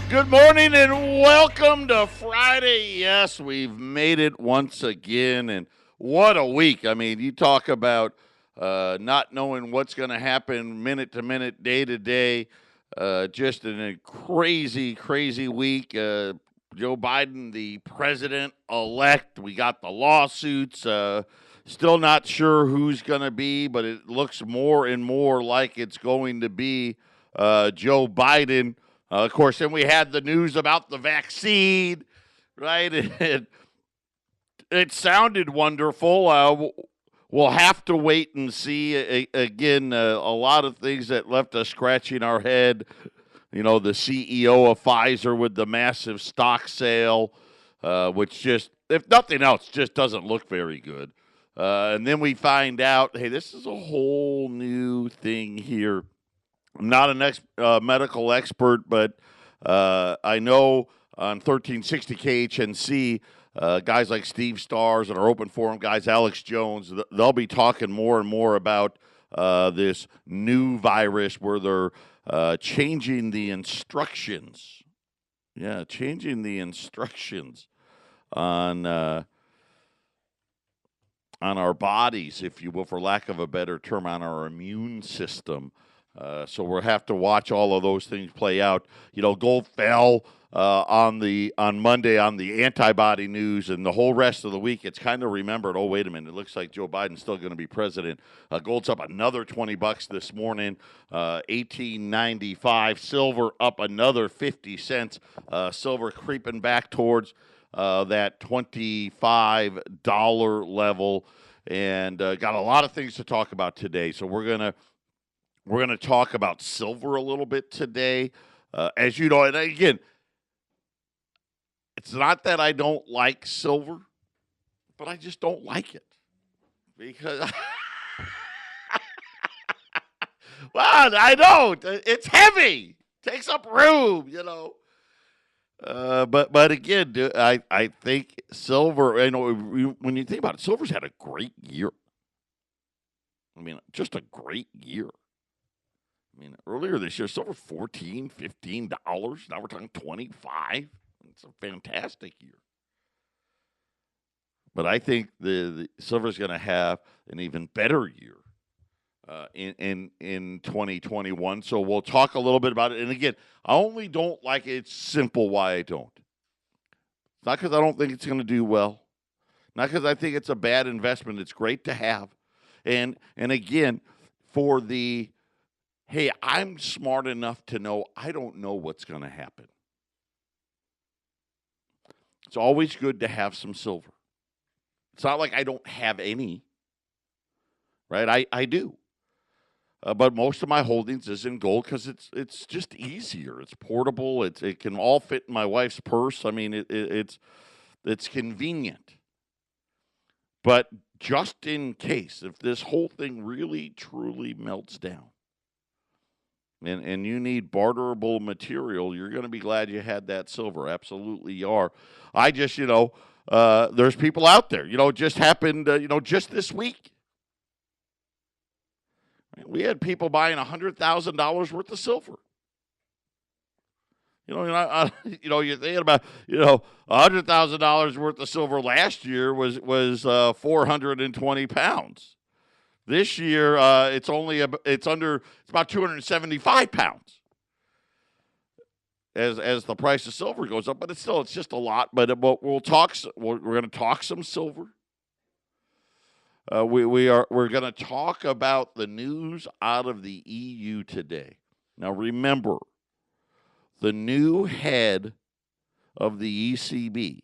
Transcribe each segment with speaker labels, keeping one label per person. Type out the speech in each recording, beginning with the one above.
Speaker 1: Good morning and welcome to Friday. Yes, we've made it once again, and what a week. I mean, you talk about not knowing what's going to happen minute to minute, day to day. Just a crazy, crazy week. Joe Biden, the president elect. We got the lawsuits. Still not sure who's going to be, but it looks more and more like it's going to be Joe Biden. Of course, then we had the news about the vaccine, right? It sounded wonderful. We'll have to wait and see. Again, a lot of things that left us scratching our head. You know, the CEO of Pfizer with the massive stock sale, which just, if nothing else, just doesn't look very good. And then we find out, hey, this is a whole new thing here. I'm not a medical expert, but I know on 1360 KHNC, guys like Steve Stars and our open forum guys, Alex Jones, they'll be talking more and more about this new virus where they're changing the instructions. Yeah, changing the instructions on our bodies, if you will, for lack of a better term, on our immune system. So we'll have to watch all of those things play out. You know, gold fell on Monday on the antibody news, and the whole rest of the week, it's kind of remembered. Oh, wait a minute! It looks like Joe Biden's still going to be president. Gold's up another $20 this morning, 18.95. Silver up another 50 cents. Silver creeping back towards that $25 level, and got a lot of things to talk about today. So we're gonna talk about silver a little bit today. As you know, and again, it's not that I don't like silver, but I just don't like it because, well, I don't. It's heavy, takes up room, you know. But again, I think silver. You know, when you think about it, silver's had a great year. I mean, just a great year. I mean, earlier this year, silver $14, $15. Now we're talking 25. It's a fantastic year. But I think the silver's going to have an even better year in 2021. So we'll talk a little bit about it. And again, I only don't like it. It's simple why I don't. It's not because I don't think it's going to do well. Not because I think it's a bad investment. It's great to have. And again, for the hey, I'm smart enough to know I don't know what's going to happen. It's always good to have some silver. It's not like I don't have any, right? I do. But most of my holdings is in gold because it's just easier. It's portable. It can all fit in my wife's purse. I mean, it's convenient. But just in case, if this whole thing really, truly melts down, and you need barterable material, you're going to be glad you had that silver. Absolutely you are. I just, there's people out there, it just happened, just this week. We had people buying $100,000 worth of silver. You're thinking about, $100,000 worth of silver last year was 420 pounds. This year, it's about 275 pounds as the price of silver goes up, but it's just a lot. But we're going to talk some silver. We're going to talk about the news out of the EU today. Now, remember, the new head of the ECB,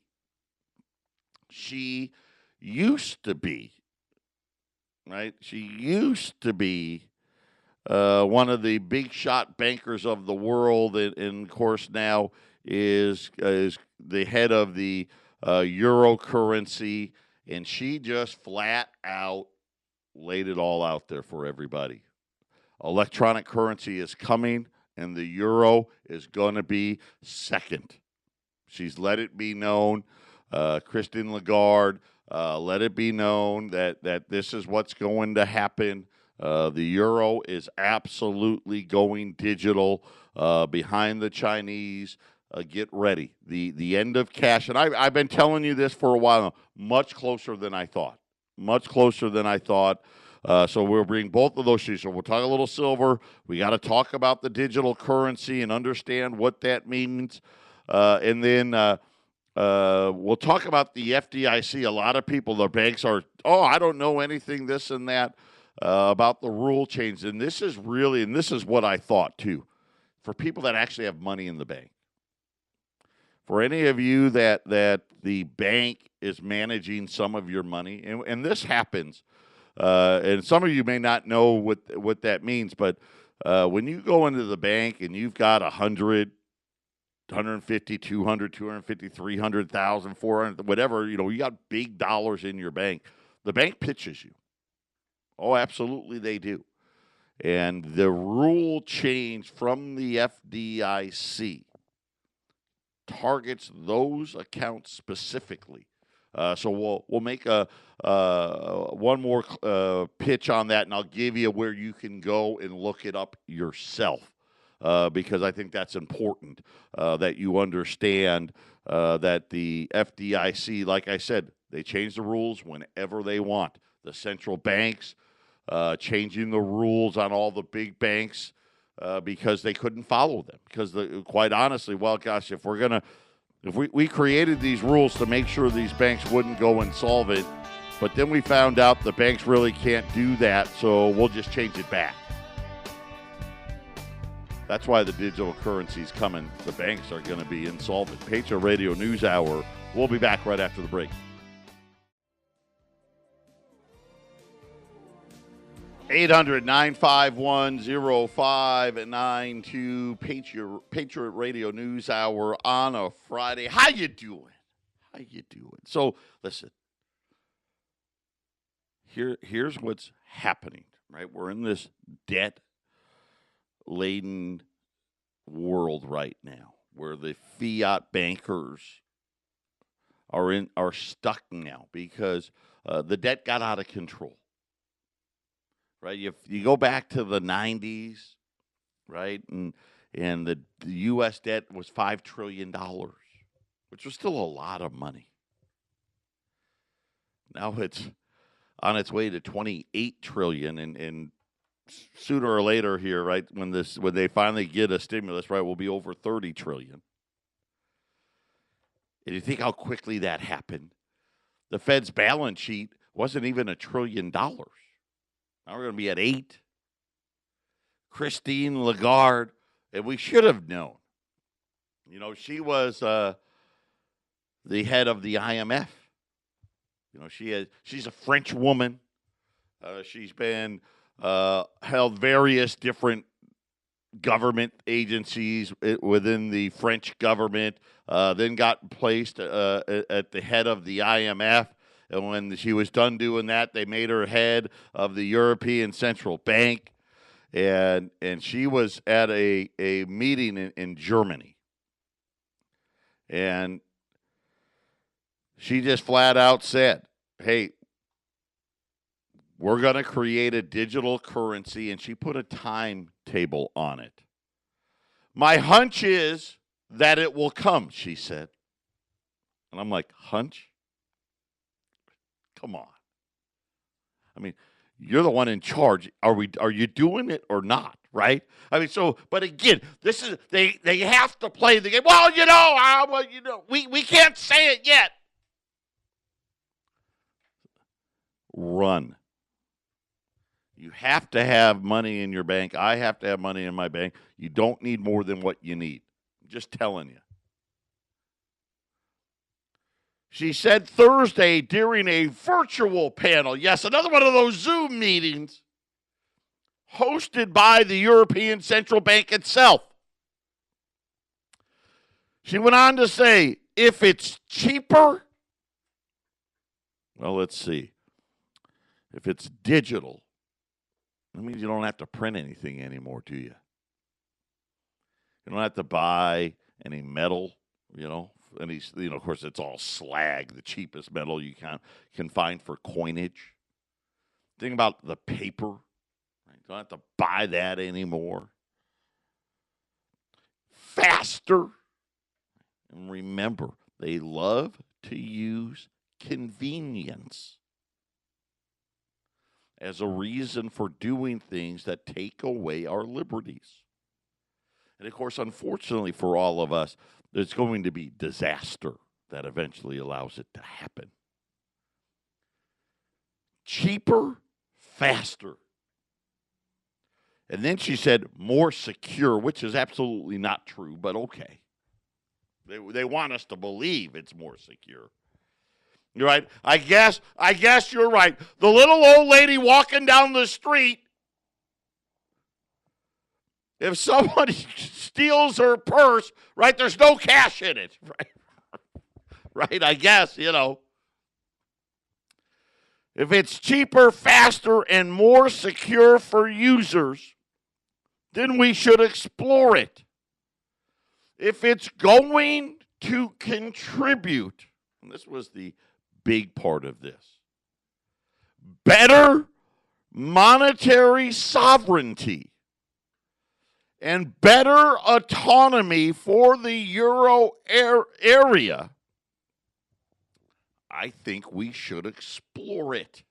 Speaker 1: she used to be. Right? She used to be one of the big shot bankers of the world, and of course now is the head of the euro currency, and she just flat out laid it all out there for everybody. Electronic currency is coming, and the euro is going to be second. She's let it be known. Christine Lagarde. Let it be known that this is what's going to happen. The euro is absolutely going digital behind the Chinese. get ready. The end of cash, and I've been telling you this for a while now, much closer than I thought. Much closer than I thought. So we'll bring both of those issues. So we'll talk a little silver. We got to talk about the digital currency and understand what that means. And then we'll talk about the FDIC. A lot of people, the banks are, I don't know anything, this and that, about the rule change. And this is what I thought too, for people that actually have money in the bank. For any of you that the bank is managing some of your money, and this happens, and some of you may not know what that means, but when you go into the bank and you've got 100, 150, 200, 250, 300,000, 400, whatever, you got big dollars in your bank, the bank pitches you. Oh, absolutely they do. And the rule change from the FDIC targets those accounts specifically. So we'll make one more pitch on that, and I'll give you where you can go and look it up yourself, because I think that's important that you understand that the FDIC, like I said, they change the rules whenever they want. The central banks changing the rules on all the big banks because they couldn't follow them. Because quite honestly, well, gosh, if we created these rules to make sure these banks wouldn't go insolvent, but then we found out the banks really can't do that, so we'll just change it back. That's why the digital currency is coming. The banks are going to be insolvent. Patriot Radio News Hour. We'll be back right after the break. 800-951-0592, Patriot Radio News Hour on a Friday. How you doing? So, listen, here's what's happening, right? We're in this debt-laden world right now where the fiat bankers are stuck now because the debt got out of control. Right, you go back to the 90s, right, and the U.S. debt was $5 trillion, which was still a lot of money. Now it's on its way to $28 trillion, and sooner or later here, right, when they finally get a stimulus, right, we'll be over $30 trillion. And you think how quickly that happened? The Fed's balance sheet wasn't even $1 trillion. Now we're going to be at 8. Christine Lagarde, and we should have known. She was the head of the IMF. She's a French woman. She's been held various different government agencies within the French government, then got placed at the head of the IMF. And when she was done doing that, they made her head of the European Central Bank. And she was at a meeting in Germany. And she just flat out said, hey, we're going to create a digital currency. And she put a timetable on it. My hunch is that it will come, she said. And I'm like, hunch? Come on. I mean, you're the one in charge. Are you doing it or not, right? I mean, but again, this is they have to play the game. Well, we can't say it yet. Run. You have to have money in your bank. I have to have money in my bank. You don't need more than what you need. I'm just telling you. She said Thursday during a virtual panel, yes, another one of those Zoom meetings, hosted by the European Central Bank itself. She went on to say, if it's cheaper, well, let's see. If it's digital, that means you don't have to print anything anymore, do you? You don't have to buy any metal, And of course, it's all slag, the cheapest metal you can find for coinage. Think about the paper. Right? You don't have to buy that anymore. Faster. And remember, they love to use convenience as a reason for doing things that take away our liberties. And of course, unfortunately for all of us, there's going to be disaster that eventually allows it to happen. Cheaper, faster. And then she said more secure, which is absolutely not true, but okay. They want us to believe it's more secure. You're right. I guess you're right. The little old lady walking down the street, if somebody steals her purse, right, there's no cash in it, right? Right, I guess, If it's cheaper, faster, and more secure for users, then we should explore it. If it's going to contribute, and this was the big part of this, better monetary sovereignty and better autonomy for the euro area, I think we should explore it.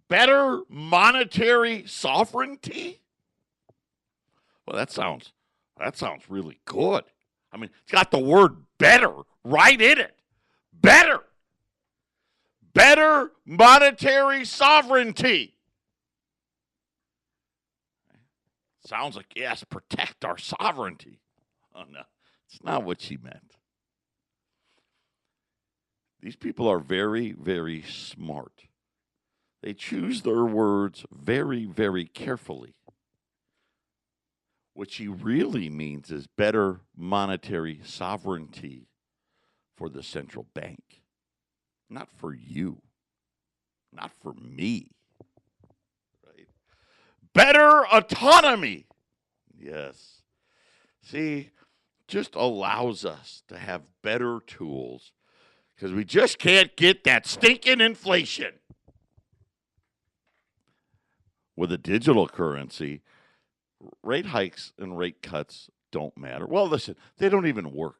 Speaker 1: Better monetary sovereignty? Well, that sounds really good. I mean, it's got the word better right in it. Better. Better monetary sovereignty. Sounds like, yes, protect our sovereignty. Oh, no, it's not what she meant. These people are very, very smart. They choose their words very, very carefully. What she really means is better monetary sovereignty for the central bank. Not for you. Not for me. Right? Better autonomy. Yes. See, just allows us to have better tools because we just can't get that stinking inflation. With a digital currency, rate hikes and rate cuts don't matter. Well, listen, they don't even work,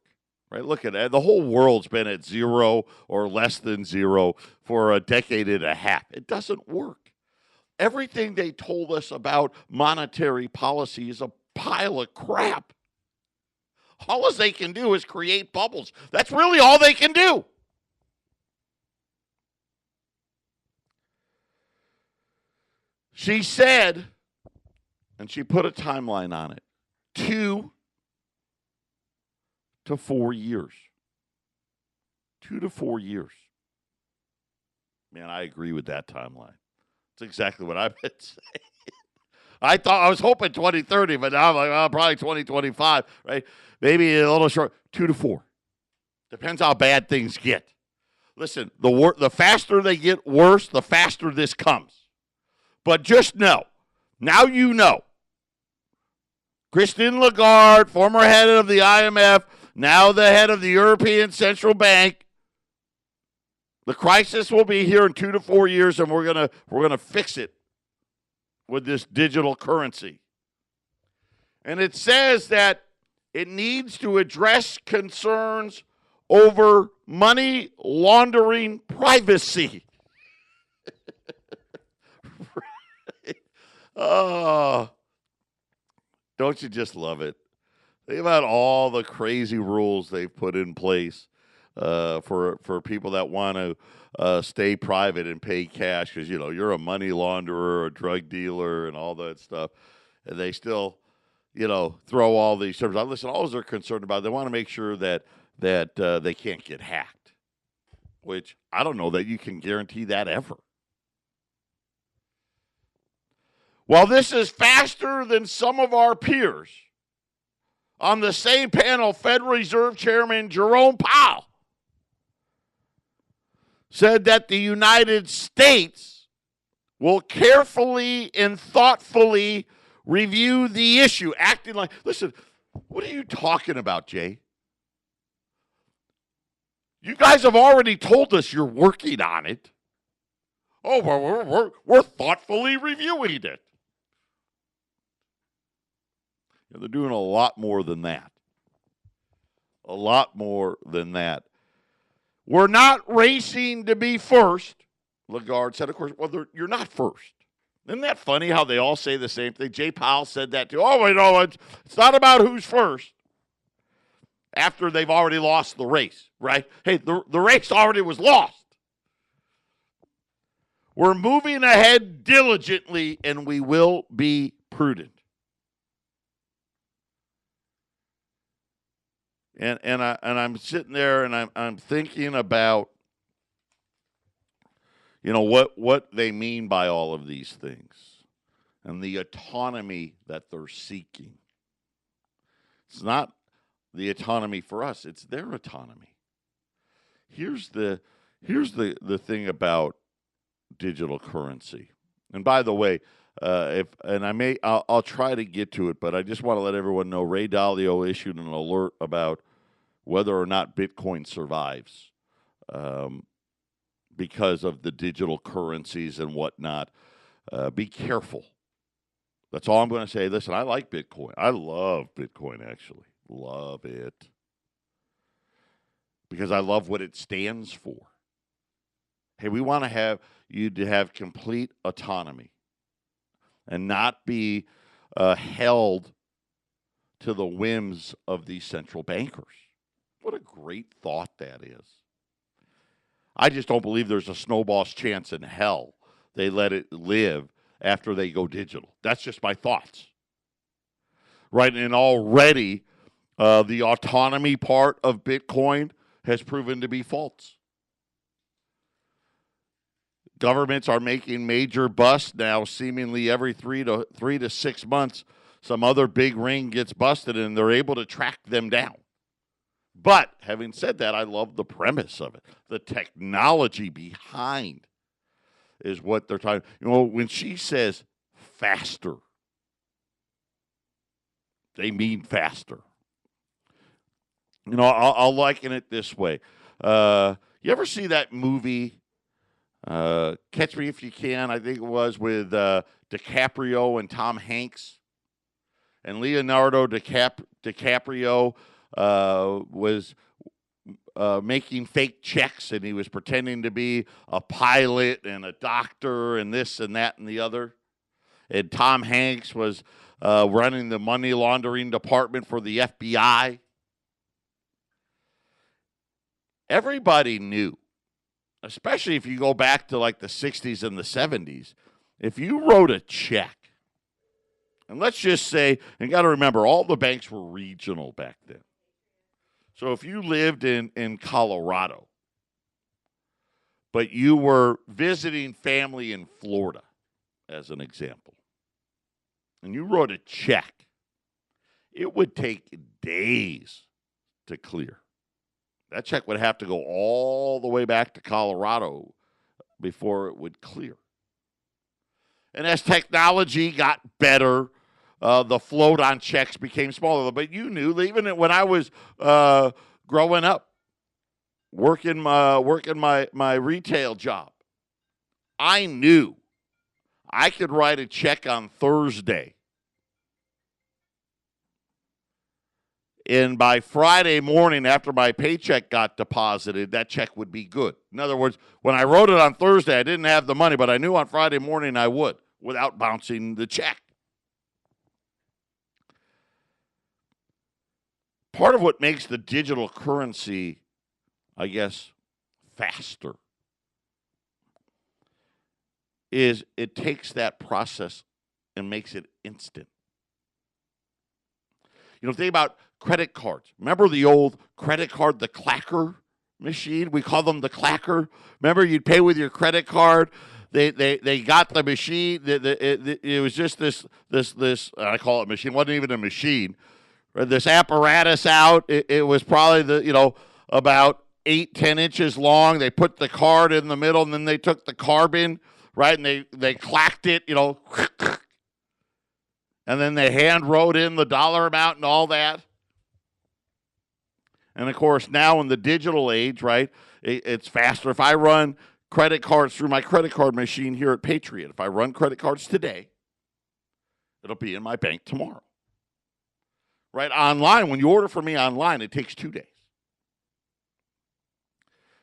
Speaker 1: right? Look at that. The whole world's been at zero or less than zero for a decade and a half. It doesn't work. Everything they told us about monetary policy is a pile of crap. All they can do is create bubbles. That's really all they can do. She said, and she put a timeline on it, 2 to 4 years. 2 to 4 years. Man, I agree with that timeline. It's exactly what I've been saying. I was hoping 2030, but now I'm like, well, probably 2025, right? Maybe a little short. 2 to 4. Depends how bad things get. Listen, the faster they get worse, the faster this comes. But just know, now you know. Christine Lagarde, former head of the IMF, now the head of the European Central Bank. The crisis will be here in 2 to 4 years, and we're gonna fix it with this digital currency. And it says that it needs to address concerns over money laundering privacy. Oh, don't you just love it? Think about all the crazy rules they've put in place for people that want to stay private and pay cash because, you're a money launderer, a drug dealer, and all that stuff. And they still, throw all these terms out. Listen, all they're concerned about, they want to make sure that they can't get hacked, which I don't know that you can guarantee that ever. While this is faster than some of our peers, on the same panel, Federal Reserve Chairman Jerome Powell said that the United States will carefully and thoughtfully review the issue, acting like, listen, what are you talking about, Jay? You guys have already told us you're working on it. Oh, well, we're thoughtfully reviewing it. They're doing a lot more than that. A lot more than that. We're not racing to be first, Lagarde said. Of course, well, you're not first. Isn't that funny how they all say the same thing? Jay Powell said that too. Oh, wait, no, it's not about who's first after they've already lost the race, right? Hey, the race already was lost. We're moving ahead diligently, and we will be prudent. And I'm sitting there and I'm thinking about, what they mean by all of these things and the autonomy that they're seeking. It's not the autonomy for us, it's their autonomy. Here's the thing about digital currency. And by the way, I'll try to get to it, but I just want to let everyone know Ray Dalio issued an alert about whether or not Bitcoin survives because of the digital currencies and whatnot. Be careful. That's all I'm going to say. Listen, I like Bitcoin. I love Bitcoin, actually. Love it. Because I love what it stands for. Hey, we want to have you to have complete autonomy and not be held to the whims of these central bankers. What a great thought that is. I just don't believe there's a snowball's chance in hell they let it live after they go digital. That's just my thoughts. Right, and already the autonomy part of Bitcoin has proven to be false. Governments are making major busts now, seemingly every 3 to 6 months. Some other big ring gets busted, and they're able to track them down. But having said that, I love the premise of it. The technology behind is what they're talking. When she says faster, they mean faster. I'll liken it this way. You ever see that movie, Catch Me If You Can? I think it was with DiCaprio and Tom Hanks. And Leonardo DiCaprio was making fake checks, and he was pretending to be a pilot and a doctor and this and that and the other. And Tom Hanks was running the money laundering department for the FBI. Everybody knew, especially if you go back to like the 60s and the 70s, if you wrote a check, and let's just say, and you got to remember, all the banks were regional back then. So if you lived in Colorado, but you were visiting family in Florida, as an example, and you wrote a check, it would take days to clear. That check would have to go all the way back to Colorado before it would clear. And as technology got better, the float on checks became smaller. But you knew, even when I was growing up, working my retail job, I knew I could write a check on Thursday. And by Friday morning, after my paycheck got deposited, that check would be good. In other words, when I wrote it on Thursday, I didn't have the money, but I knew on Friday morning I would without bouncing the check. Part of what makes the digital currency, I guess, faster is it takes that process and makes it instant. Think about credit cards. Remember the old credit card, the clacker machine? We call them the clacker. Remember, you'd pay with your credit card. They got the machine. It was just this. I call it machine. It wasn't even a machine. This apparatus out. It was probably about 8-10 inches long. They put the card in the middle, and then they took the carbon, right, and they clacked it. And then they hand wrote in the dollar amount and all that. And, of course, now in the digital age, right, it's faster. If I run credit cards through my credit card machine here at Patriot, if I run credit cards today, it'll be in my bank tomorrow. right? Online, when you order from me online, it takes 2 days.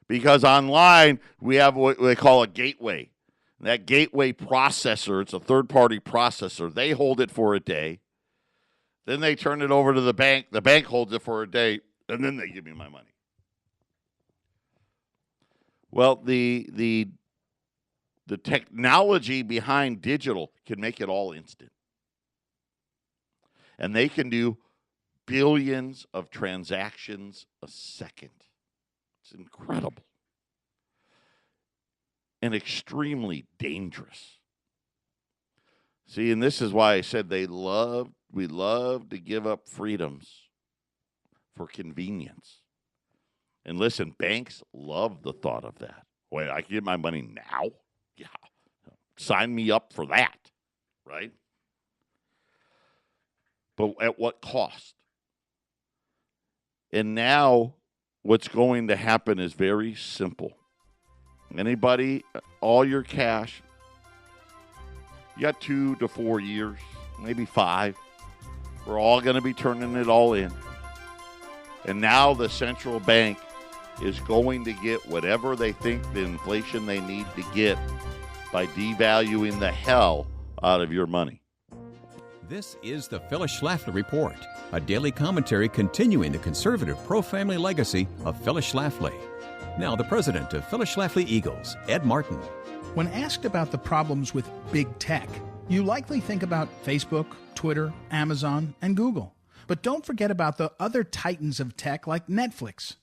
Speaker 1: Because online, we have what they call a gateway. That gateway processor, it's a third-party processor. They hold it for a day. Then they turn it over to the bank. The bank holds it for a day, and then they give me my money. Well, the technology behind digital can make it all instant. And they can do billions of transactions a second. It's incredible. And extremely dangerous. See, and this is why I said we love to give up freedoms for convenience. And listen, banks love the thought of that. Wait, I can get my money now? Yeah. Sign me up for that, right? But at what cost? And now what's going to happen is very simple. Anybody, all your cash, you got 2 to 4 years, maybe 5. We're all going to be turning it all in. And now the central bank is going to get whatever they think the inflation they need to get by devaluing the hell out of your money.
Speaker 2: This is the Phyllis Schlafly Report, a daily commentary continuing the conservative pro-family legacy of Phyllis Schlafly. Now, the president of Phyllis Schlafly Eagles, Ed Martin.
Speaker 3: When asked about the problems with big tech, you likely think about Facebook, Twitter, Amazon, and Google. But don't forget about the other titans of tech like Netflix.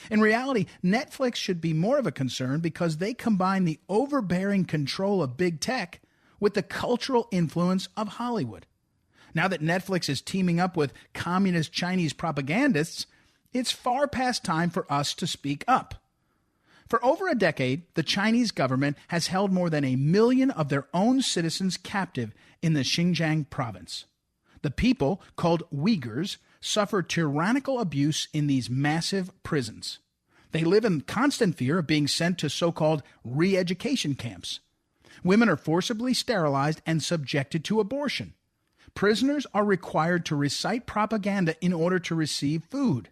Speaker 3: In reality, Netflix should be more of a concern because they combine the overbearing control of big tech with the cultural influence of Hollywood. Now that Netflix is teaming up with communist Chinese propagandists, it's far past time for us to speak up. For over a decade, the Chinese government has held more than 1 million of their own citizens captive in the Xinjiang province. The people, called Uyghurs, suffer tyrannical abuse in these massive prisons. They live in constant fear of being sent to so-called re-education camps. Women are forcibly sterilized and subjected to abortion. Prisoners are required to recite propaganda in order to receive food.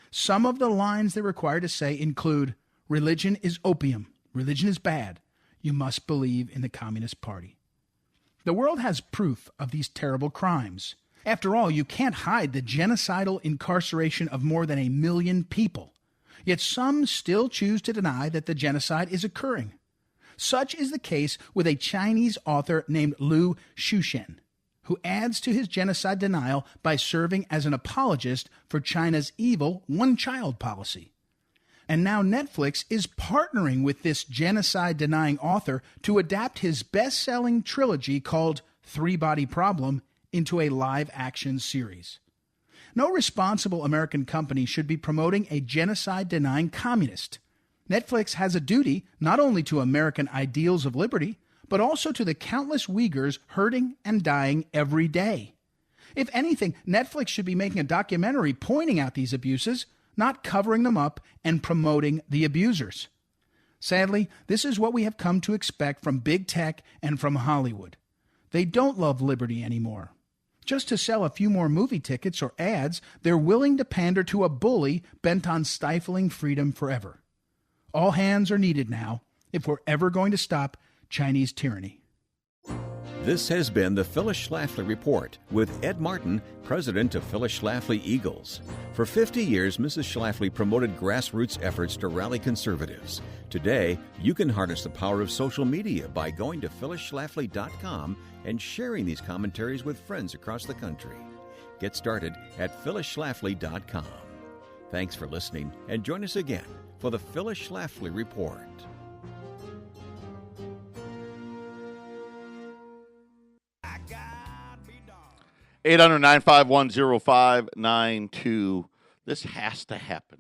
Speaker 3: Some of the lines they're required to say include, "Religion is opium. Religion is bad. You must believe in the Communist Party." The world has proof of these terrible crimes. After all, you can't hide the genocidal incarceration of more than 1 million people. Yet some still choose to deny that the genocide is occurring. Such is the case with a Chinese author named Liu Xushen, who adds to his genocide denial by serving as an apologist for China's evil one-child policy. And now Netflix is partnering with this genocide-denying author to adapt his best-selling trilogy called Three Body Problem into a live-action series. No responsible American company should be promoting a genocide-denying communist. Netflix has a duty not only to American ideals of liberty, but also to the countless Uyghurs hurting and dying every day. If anything, Netflix should be making a documentary pointing out these abuses, not covering them up and promoting the abusers. Sadly, this is what we have come to expect from big tech and from Hollywood. They don't love liberty anymore. Just to sell a few more movie tickets or ads, they're willing to pander to a bully bent on stifling freedom forever. All hands are needed now if we're ever going to stop Chinese tyranny.
Speaker 2: This has been the Phyllis Schlafly Report with Ed Martin, president of Phyllis Schlafly Eagles. For 50 years, Mrs. Schlafly promoted grassroots efforts to rally conservatives. Today, you can harness the power of social media by going to phyllisschlafly.com and sharing these commentaries with friends across the country. Get started at phyllisschlafly.com. Thanks for listening, and join us again for the Phyllis Schlafly Report.
Speaker 1: 800-951-0592. This has to happen.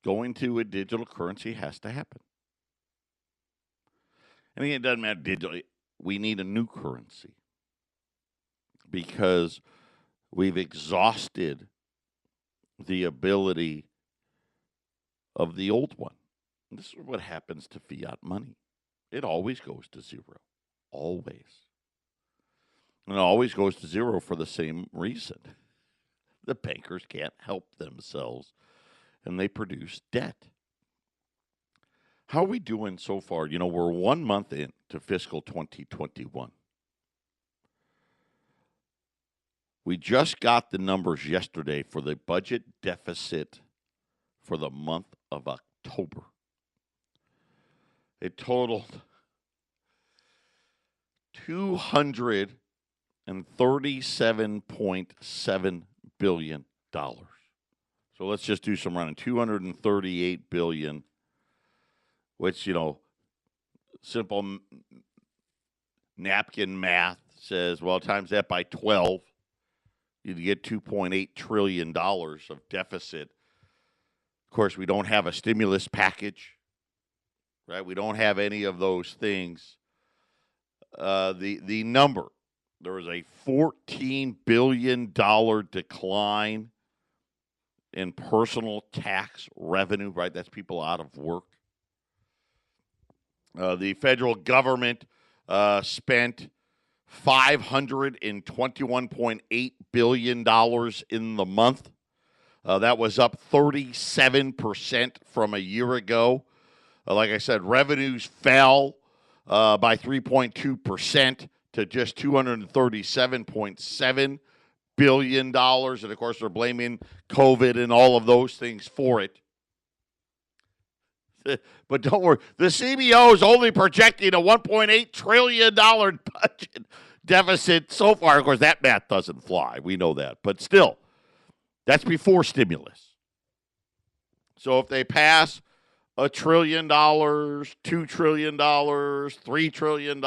Speaker 1: Going to a digital currency has to happen. I mean, it doesn't matter digitally. We need a new currency because we've exhausted the ability of the old one. And this is what happens to fiat money. It always goes to zero. Always. And it always goes to zero for the same reason. The bankers can't help themselves, and they produce debt. How are we doing so far? We're 1 month into fiscal 2021. We just got the numbers yesterday for the budget deficit for the month of October. It totaled $237.7 billion. So let's just do some running. $238 billion, which, simple napkin math says, well, times that by 12, you get $2.8 trillion of deficit. Of course, we don't have a stimulus package, right? We don't have any of those things. The number, there was a $14 billion decline in personal tax revenue, right? That's people out of work. The federal government spent $521.8 billion in the month. That was up 37% from a year ago. Like I said, revenues fell by 3.2% to just $237.7 billion. And, of course, they're blaming COVID and all of those things for it. But don't worry, the CBO is only projecting a $1.8 trillion budget deficit so far. Of course, that math doesn't fly. We know that. But still, that's before stimulus. So if they pass $1 trillion, $2 trillion, $3 trillion,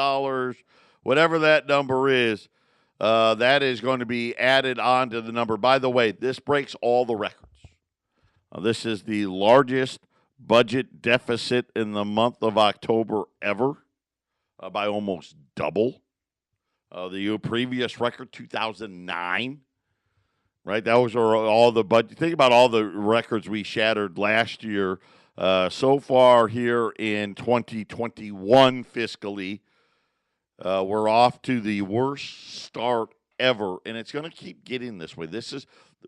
Speaker 1: whatever that number is, that is going to be added on to the number. By the way, this breaks all the records. This is the largest budget deficit in the month of October ever, by almost double. The previous record, 2009, right? That was all the budget. Think about all the records we shattered last year. So far here in 2021 fiscally, we're off to the worst start ever, and it's going to keep getting this way.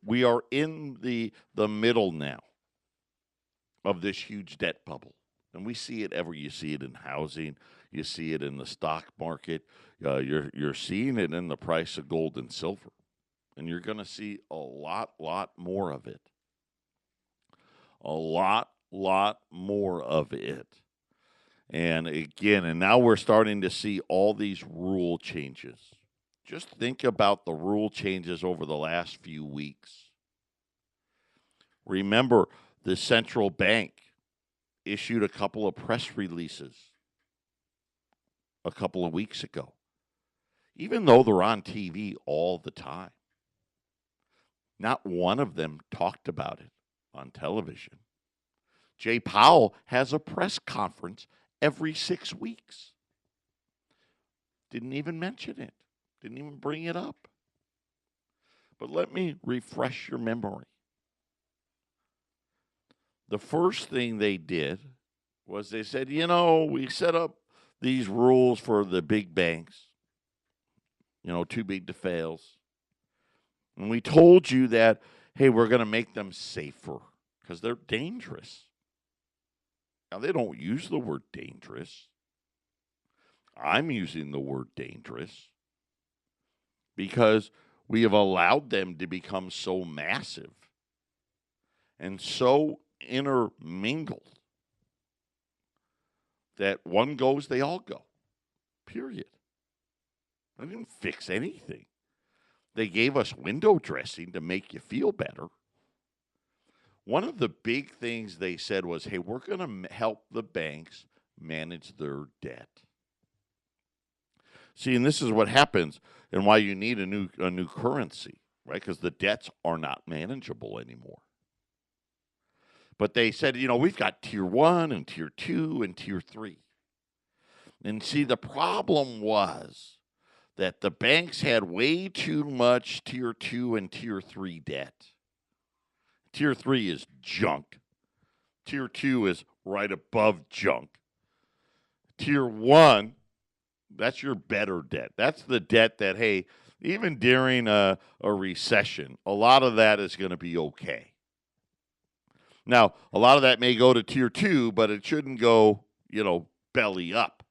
Speaker 1: We are in the middle now of this huge debt bubble. And we see it you see it in housing, you see it in the stock market, you're seeing it in the price of gold and silver. And you're going to see a lot more of it. A lot more of it. And again, and now we're starting to see all these rule changes. Just think about the rule changes over the last few weeks. Remember, the central bank issued a couple of press releases a couple of weeks ago, even though they're on TV all the time. Not one of them talked about it on television. Jay Powell has a press conference every 6 weeks. Didn't even mention it. Didn't even bring it up. But let me refresh your memory. The first thing they did was they said, we set up these rules for the big banks, too big to fail. And we told you that, hey, we're going to make them safer because they're dangerous. Now, they don't use the word dangerous. I'm using the word dangerous because we have allowed them to become so massive and so intermingled that one goes, they all go. Period. They didn't fix anything. They gave us window dressing to make you feel better. One of the big things they said was, hey, we're going to help the banks manage their debt. See, and this is what happens and why you need a new currency, right? Because the debts are not manageable anymore. But they said, we've got tier 1 and tier 2 and tier 3. And see, the problem was that the banks had way too much tier 2 and tier 3 debt. Tier 3 is junk. Tier 2 is right above junk. Tier 1 That's your better debt. That's the debt that, hey, even during a recession, a lot of that is going to be okay. Now, a lot of that may go to tier 2, but it shouldn't go, belly up.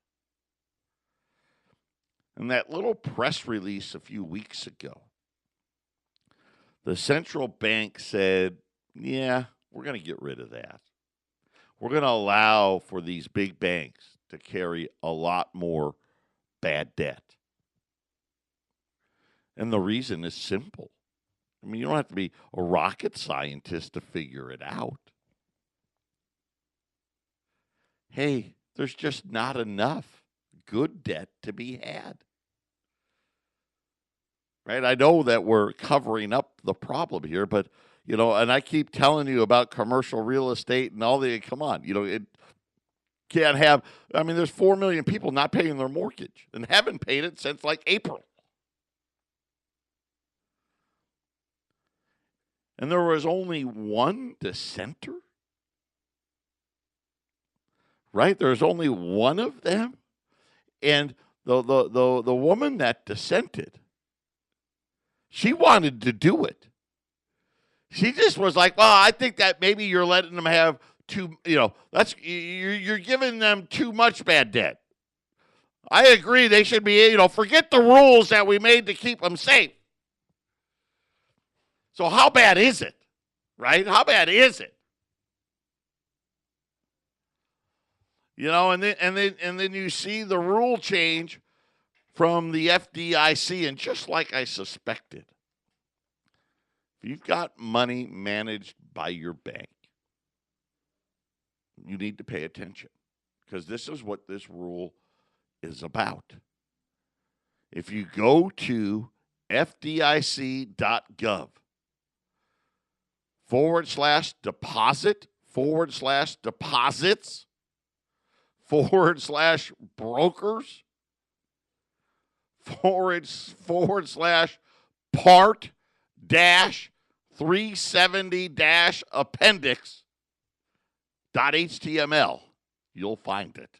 Speaker 1: And that little press release a few weeks ago, the central bank said, yeah, we're going to get rid of that. We're going to allow for these big banks to carry a lot more bad debt. And the reason is simple. I mean, you don't have to be a rocket scientist to figure it out. Hey, there's just not enough good debt to be had. Right? I know that we're covering up the problem here, but, and I keep telling you about commercial real estate and all come on, it can't have, there's 4 million people not paying their mortgage and haven't paid it since like April. And there was only one dissenter? Right? There's only one of them. And the woman that dissented, she wanted to do it. She just was like, well, I think that maybe you're letting them have you're giving them too much bad debt. I agree they should be, forget the rules that we made to keep them safe. So how bad is it? Right? How bad is it? And then you see the rule change from the FDIC, and just like I suspected, if you've got money managed by your bank, you need to pay attention, because this is what this rule is about. If you go to FDIC.gov/deposits/brokers /part-370-appendix.html, you'll find it.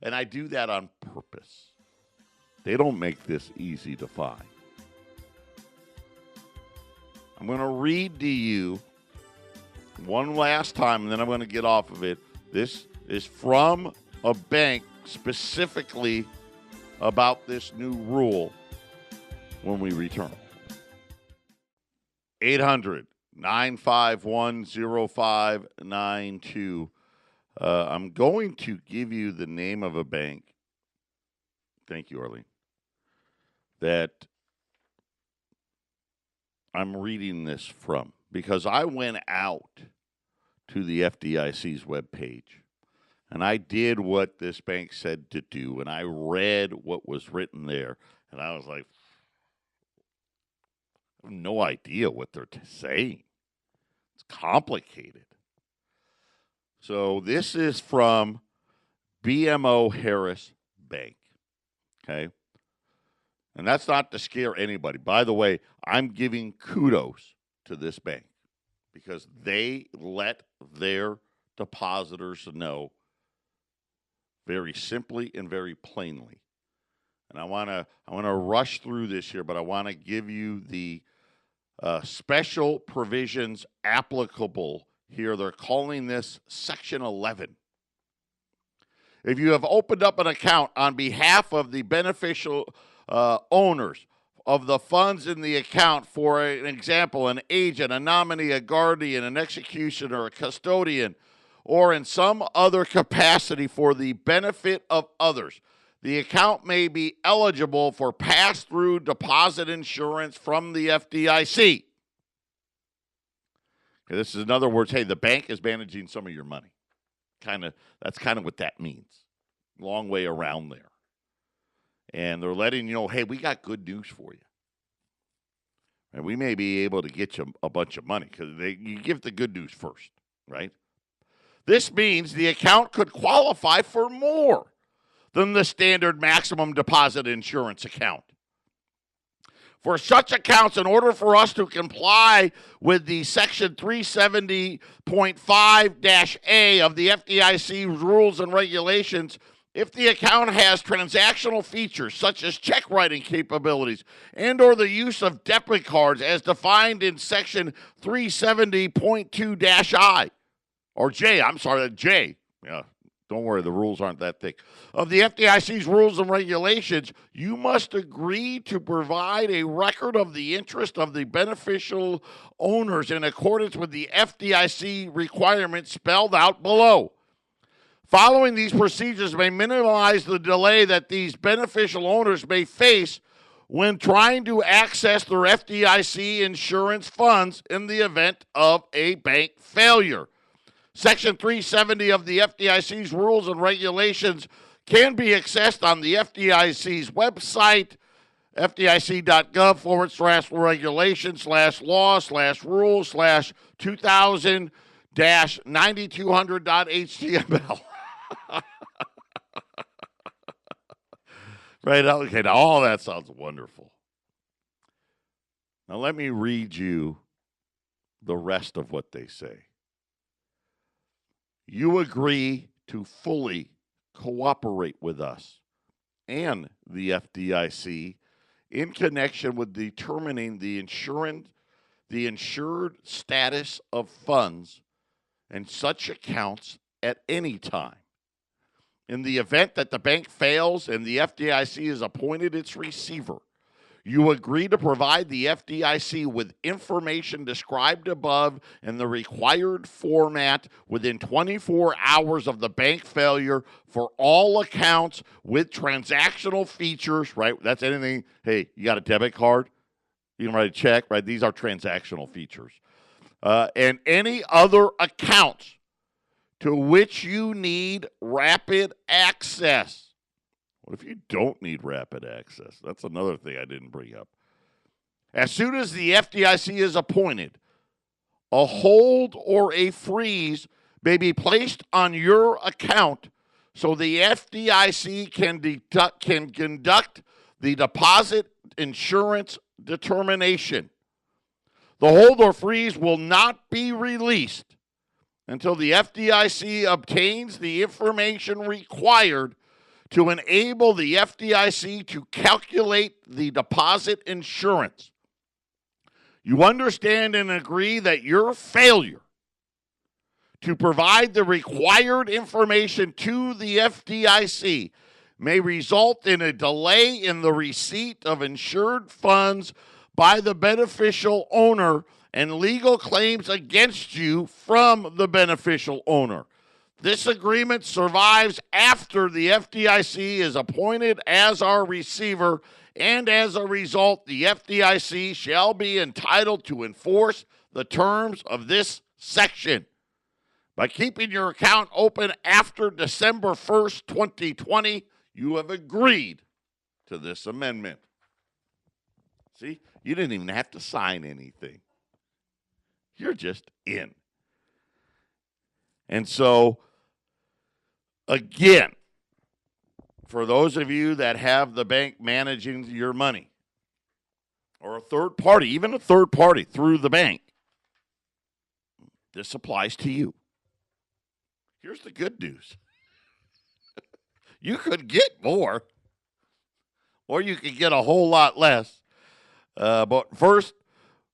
Speaker 1: And I do that on purpose. They don't make this easy to find. I'm going to read to you one last time, and then I'm going to get off of it. This is from a bank specifically about this new rule when we return. 800-951-0592. I'm going to give you the name of a bank. Thank you, Arlene. That I'm reading this from, because I went out to the FDIC's webpage and I did what this bank said to do, and I read what was written there, and I was like, I have no idea what they're saying. It's complicated. So this is from BMO Harris Bank, okay? And that's not to scare anybody. By the way, I'm giving kudos to this bank because they let their depositors know very simply and very plainly. And I want to rush through this here, but I want to give you the special provisions applicable here. They're calling this Section 11. If you have opened up an account on behalf of the beneficial owners of the funds in the account, for an example, an agent, a nominee, a guardian, an executioner, a custodian, or in some other capacity for the benefit of others, the account may be eligible for pass-through deposit insurance from the FDIC. Okay, this is, in other words, hey, the bank is managing some of your money. That's kind of what that means. Long way around there. And they're letting you know, hey, we got good news for you. And we may be able to get you a bunch of money because you give the good news first, right? This means the account could qualify for more than the standard maximum deposit insurance account. For such accounts, in order for us to comply with the Section 370.5-A of the FDIC rules and regulations, if the account has transactional features such as check writing capabilities and or the use of debit cards as defined in section 370.2-I or J, J. Yeah, don't worry, the rules aren't that thick. Of the FDIC's rules and regulations, you must agree to provide a record of the interest of the beneficial owners in accordance with the FDIC requirements spelled out below. Following these procedures may minimize the delay that these beneficial owners may face when trying to access their FDIC insurance funds in the event of a bank failure. Section 370 of the FDIC's rules and regulations can be accessed on the FDIC's website, fdic.gov/regulation/law/rules/2000-9200.html. Right, okay, now all that sounds wonderful. Now let me read you the rest of what they say. You agree to fully cooperate with us and the FDIC in connection with determining the insured status of funds and such accounts at any time. In the event that the bank fails and the FDIC has appointed its receiver, you agree to provide the FDIC with information described above in the required format within 24 hours of the bank failure for all accounts with transactional features, right? That's anything. Hey, you got a debit card? You can write a check, right? These are transactional features. And any other accounts to which you need rapid access. What if you don't need rapid access? That's another thing I didn't bring up. As soon as the FDIC is appointed, a hold or a freeze may be placed on your account so the FDIC can conduct the deposit insurance determination. The hold or freeze will not be released until the FDIC obtains the information required to enable the FDIC to calculate the deposit insurance. You understand and agree that your failure to provide the required information to the FDIC may result in a delay in the receipt of insured funds by the beneficial owner and legal claims against you from the beneficial owner. This agreement survives after the FDIC is appointed as our receiver, and as a result, the FDIC shall be entitled to enforce the terms of this section. By keeping your account open after December 1st, 2020, you have agreed to this amendment. See, you didn't even have to sign anything. You're just in. And so, again, for those of you that have the bank managing your money, or a third party, even a third party through the bank, this applies to you. Here's the good news. You could get more, or you could get a whole lot less. But first,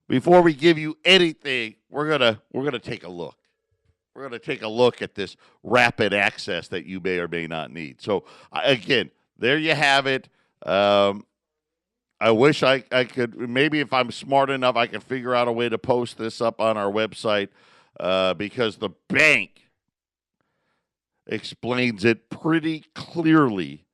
Speaker 1: before we give you anything, we're gonna take a look. We're going to take a look at this rapid access that you may or may not need. So, again, there you have it. I wish I could, maybe if I'm smart enough, I can figure out a way to post this up on our website because the bank explains it pretty clearly.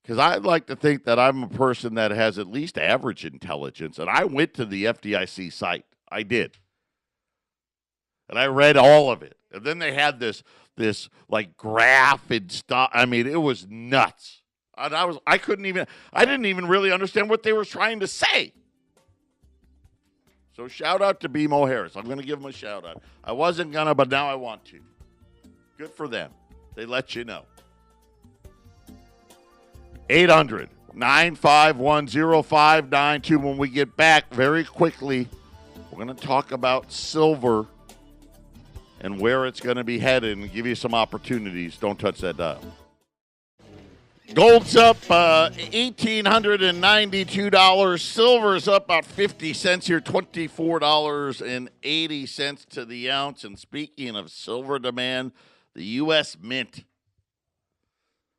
Speaker 1: Because I'd like to think that I'm a person that has at least average intelligence, and I went to the FDIC site. I did. And I read all of it. And then they had this like graph and stuff. I mean, it was nuts. And I didn't even really understand what they were trying to say. So shout out to BMO Harris. I'm going to give them a shout out. I wasn't going to, but now I want to. Good for them. They let you know. 800-951-0592. When we get back very quickly, we're going to talk about silver and where it's going to be headed and give you some opportunities. Don't touch that dial. Gold's up $1,892. Silver's up about 50 cents here, $24.80 to the ounce. And speaking of silver demand, the U.S. Mint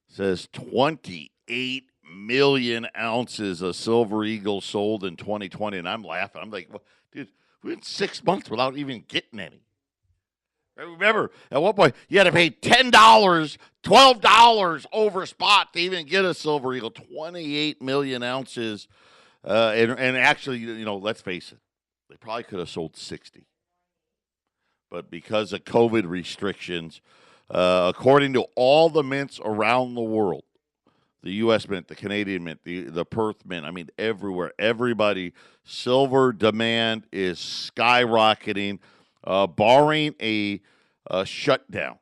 Speaker 1: says 28 million ounces of Silver Eagle sold in 2020. And I'm laughing. I'm like, well, dude, we went 6 months without even getting any. Remember, at one point, you had to pay $10, $12 over spot to even get a Silver Eagle. 28 million ounces. And actually, let's face it, they probably could have sold 60. But because of COVID restrictions, according to all the mints around the world, the U.S. Mint, the Canadian Mint, the Perth Mint, I mean, everywhere, everybody, silver demand is skyrocketing. Barring a shutdown,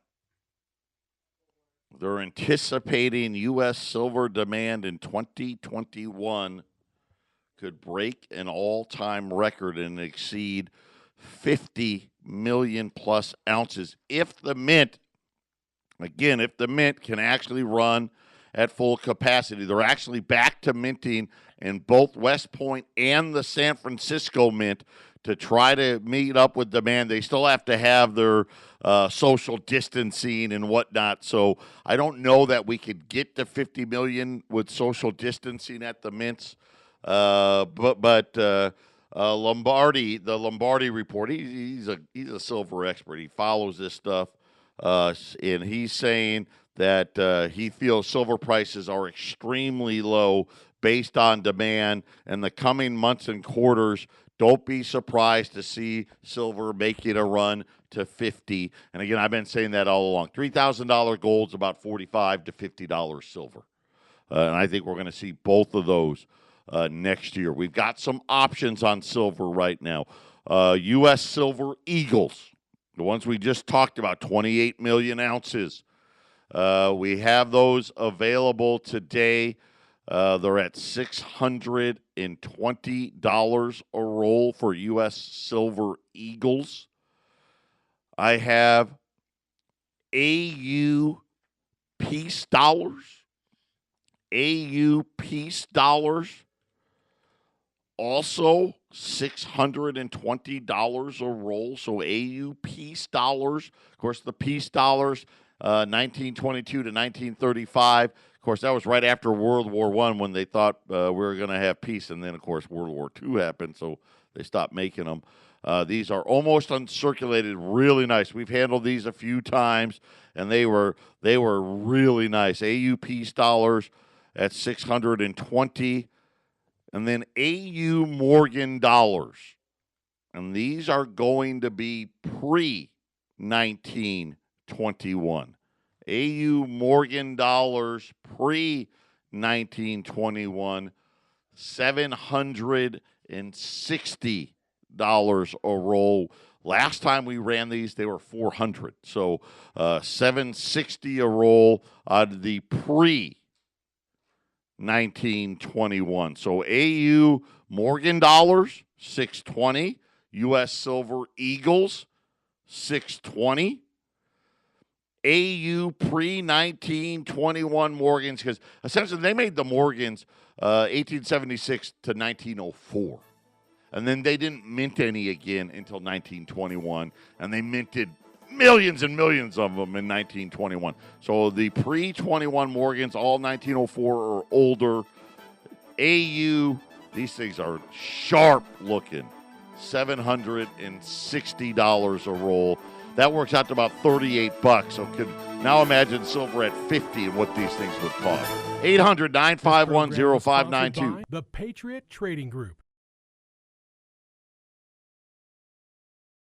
Speaker 1: they're anticipating U.S. silver demand in 2021 could break an all-time record and exceed 50 million plus ounces if the mint can actually run at full capacity. They're actually back to minting in both West Point and the San Francisco Mint to try to meet up with demand. They still have to have their social distancing and whatnot. So I don't know that we could get to 50 million with social distancing at the mints. But Lombardi, the Lombardi report, he's a silver expert. He follows this stuff, and he's saying that he feels silver prices are extremely low based on demand in the coming months and quarters. Don't be surprised to see silver making a run to 50. And again, I've been saying that all along. $3,000 gold's about $45 to $50 silver. And I think we're going to see both of those next year. We've got some options on silver right now. U.S. Silver Eagles, the ones we just talked about, 28 million ounces. We have those available today. They're at $620 a roll for U.S. Silver Eagles. I have AU Peace Dollars. AU Peace Dollars. Also $620 a roll. So AU Peace Dollars. Of course, the Peace Dollars, 1922 to 1935. Of course, that was right after World War I when they thought we were going to have peace. And then, of course, World War II happened, so they stopped making them. These are almost uncirculated, really nice. We've handled these a few times, and they were really nice. AU Peace Dollars at $620. And then AU Morgan Dollars. And these are going to be pre-1921. AU Morgan Dollars pre-1921, $760 a roll. Last time we ran these, they were $400. So $760 a roll on the pre-1921. So AU Morgan Dollars, $620. U.S. Silver Eagles, $620. AU pre-1921 Morgans, because essentially they made the Morgans 1876 to 1904. And then they didn't mint any again until 1921. And they minted millions and millions of them in 1921. So the pre-21 Morgans, all 1904 or older. AU, these things are sharp looking. $760 a roll. That works out to about $38. So now imagine silver at 50 and what these things would cost. 800-951-0592.
Speaker 4: The Patriot Trading Group.